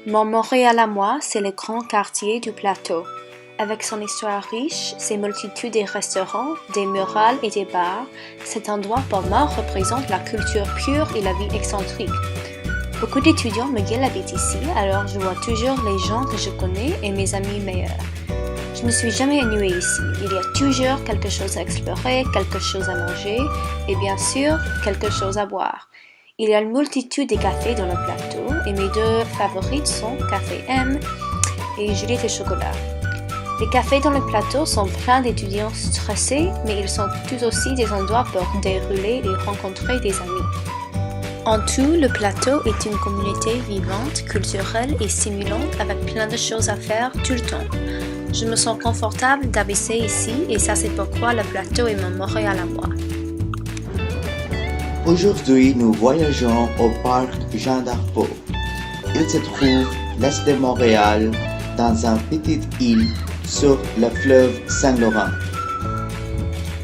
Mon Montréal à moi, c'est le grand quartier du plateau. Avec son histoire riche, ses multitudes de restaurants, des murales et des bars, cet endroit pour moi représente la culture pure et la vie excentrique. Beaucoup d'étudiants McGill habitent ici, alors je vois toujours les gens que je connais et mes amis meilleurs. Je ne me suis jamais ennuyée ici. Il y a toujours quelque chose à explorer, quelque chose à manger et bien sûr, quelque chose à boire. Il y a une multitude de cafés dans le plateau et mes deux favorites sont Café M et Juliette et Chocolat. Les cafés dans le plateau sont pleins d'étudiants stressés, mais ils sont tout aussi des endroits pour dérouler et rencontrer des amis. En tout, le plateau est une communauté vivante, culturelle et stimulante avec plein de choses à faire tout le temps. Je me sens confortable d'habiter ici et ça c'est pourquoi le plateau est mon Montréal à moi. Aujourd'hui, nous voyageons au parc Jean d'Arpaud. Il se trouve l'est de Montréal, dans une petite île sur le fleuve Saint-Laurent.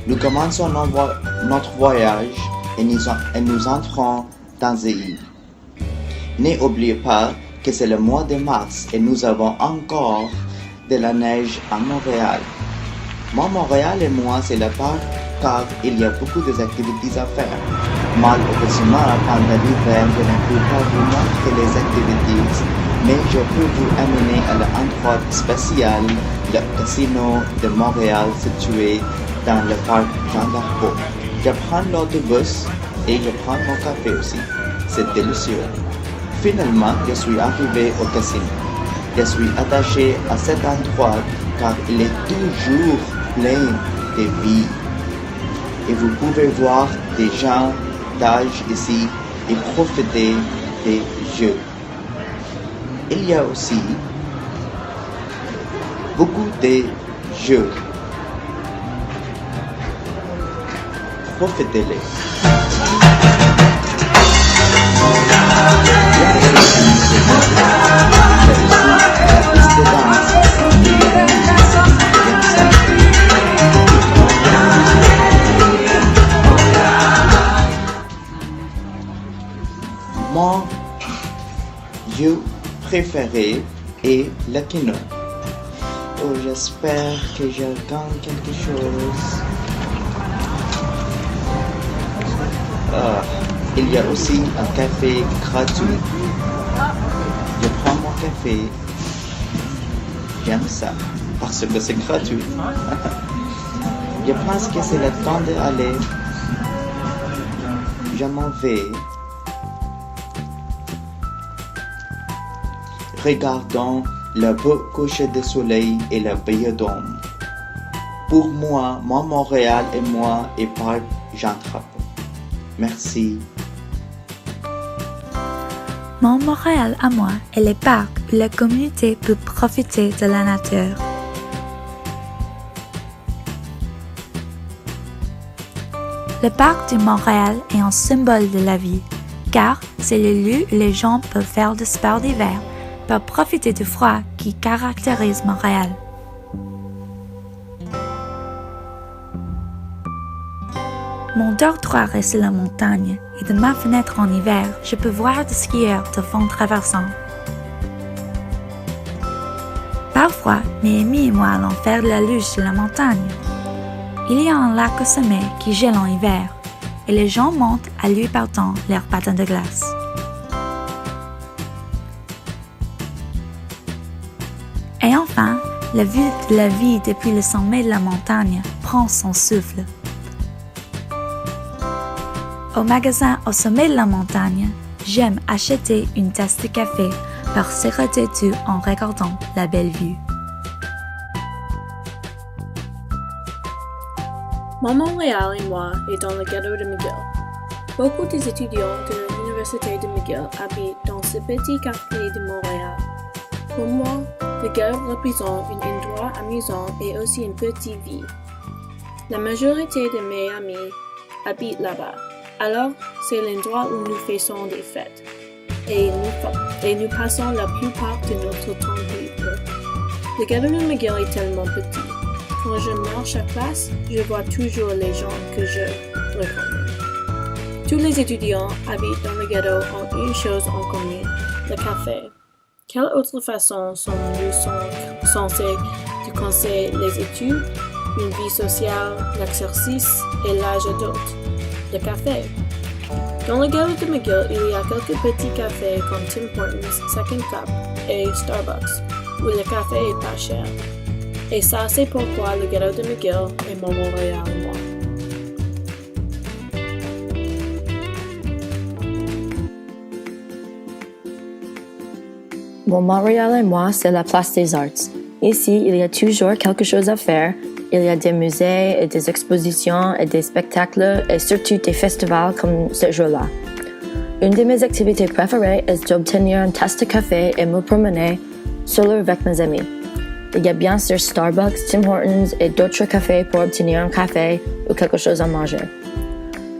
Nous commençons notre voyage et nous entrons dans l'île. N'oubliez pas que c'est le mois de mars et nous avons encore de la neige à Montréal. Montréal et moi, c'est le parc car il y a beaucoup d'activités à faire. Malheureusement, pendant l'hiver, je ne peux pas vous montrer les activités, mais je peux vous amener à l'endroit spécial, le casino de Montréal situé dans le parc Jean d'Arpaud. Je prends l'autobus et je prends mon café aussi. C'est délicieux. Finalement, je suis arrivé au casino. Je suis attaché à cet endroit car il est toujours plein de vie. Et vous pouvez voir des gens d'âge ici et profiter des jeux. Il y a aussi beaucoup de jeux. Profitez-les. Mon jeu préféré est le keno. Oh, j'espère que je gagne quelque chose. Il y a aussi un café gratuit. Je prends mon café. J'aime ça parce que c'est gratuit. Je pense que c'est le temps d'aller. Je m'en vais. Regardons le beau coucher de soleil et le Bayeux-Dôme. Pour moi, mon Montréal et moi et parc Jean d'Arpaud. Merci. Mon Montréal à moi est le parc où la communauté peut profiter de la nature. Le parc de Montréal est un symbole de la vie, car c'est le lieu où les gens peuvent faire du sport d'hiver pour profiter du froid qui caractérise Montréal. Mon dortoir est sur la montagne et de ma fenêtre en hiver, je peux voir des skieurs de fond traversant. Parfois, mes amis et moi allons faire de la luge sur la montagne. Il y a un lac au sommet qui gèle en hiver et les gens montent à lui portant leurs patins de glace. Et enfin, la vue de la vie depuis le sommet de la montagne prend son souffle. Au magasin au sommet de la montagne, j'aime acheter une tasse de café pour siroter tout en regardant la belle vue. Mon Montréal et moi est dans le ghetto de McGill. Beaucoup des étudiants de l'université de McGill habitent dans ce petit quartier de Montréal. Pour moi, le ghetto représente un endroit amusant et aussi une petite vie. La majorité de mes amis habitent là-bas. Alors, c'est l'endroit où nous faisons des fêtes et nous passons la plupart de notre temps libre. Le ghetto de McGill est tellement petit. Quand je marche à classe, je vois toujours les gens que je reconnais. Tous les étudiants habitent dans le ghetto ont une chose en commun, le café. Quelles autres façons sont-nous censés de conseiller les études, une vie sociale, l'exercice et l'âge adulte? Le café. Dans le ghetto de McGill, il y a quelques petits cafés comme Tim Hortons, Second Cup et Starbucks, où le café est pas cher. Et ça, c'est pourquoi le ghetto de McGill est mon Montréal et moi. Mon Montréal et moi, c'est la place des arts. Ici, il y a toujours quelque chose à faire. Il y a des musées et des expositions et des spectacles et surtout des festivals comme ce jour-là. Une de mes activités préférées est d'obtenir une tasse de café et me promener seul avec mes amis. Il y a bien sûr Starbucks, Tim Hortons et d'autres cafés pour obtenir un café ou quelque chose à manger.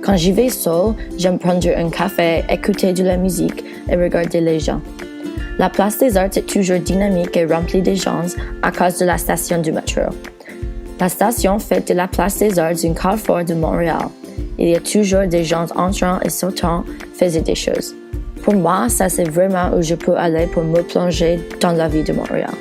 Quand j'y vais seul, j'aime prendre un café, écouter de la musique et regarder les gens. La place des arts est toujours dynamique et remplie de gens à cause de la station du métro. La station fait de la place des arts un carrefour de Montréal. Il y a toujours des gens entrant et sortant, faisant des choses. Pour moi, ça c'est vraiment où je peux aller pour me plonger dans la vie de Montréal.